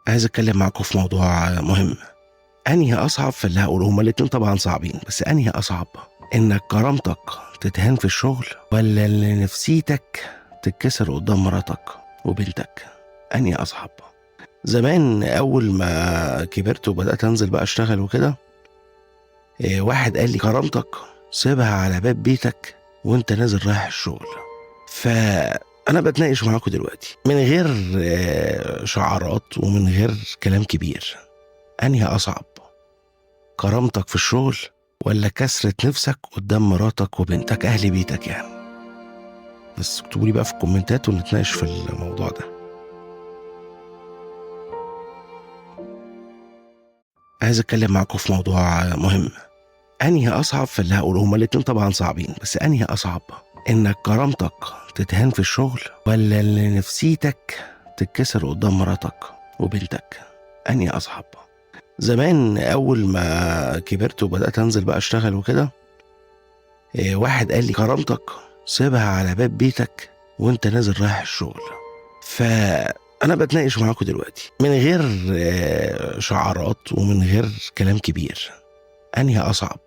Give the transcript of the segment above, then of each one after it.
عايز اتكلم معاكم في موضوع مهم. انهي اصعب في اللي هقوله؟ هما الاتنين طبعا صعبين، بس انهي اصعب؟ انك كرامتك تتهان في الشغل، ولا ان نفسيتك تتكسر قدام مراتك وبنتك؟ انهي اصعب؟ زمان اول ما كبرت وبدات انزل بقى اشتغل وكده، واحد قال لي كرامتك سيبها على باب بيتك وانت نازل رايح الشغل. فانا بتناقش معاكم دلوقتي من غير شعارات ومن غير كلام كبير. انهي اصعب؟ كرامتك في الشغل، ولا كسرة نفسك قدام مراتك وبنتك اهل بيتك يعني؟ بس اكتبوا لي بقى في الكومنتات ونتناقش في الموضوع ده. عايز اتكلم معاكم في موضوع مهم. انهي اصعب في اللي هقوله؟ هما الاتنين طبعا صعبين، بس انهي اصعب؟ انك كرامتك تتهان في الشغل، ولا ان نفسيتك تتكسر قدام مراتك وبنتك؟ انهي اصعب؟ زمان اول ما كبرت وبدات انزل بقى اشتغل وكده، واحد قال لي كرامتك سيبها على باب بيتك وانت نازل رايح الشغل. فانا بتناقش معاكم دلوقتي من غير شعارات ومن غير كلام كبير. انهي اصعب؟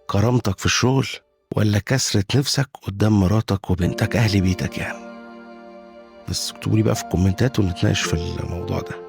كرامتك في الشغل، ولا كسرة نفسك قدام مراتك وبنتك اهل بيتك يعني؟ بس اكتبوا لي بقى في الكومنتات ونتناقش في الموضوع ده.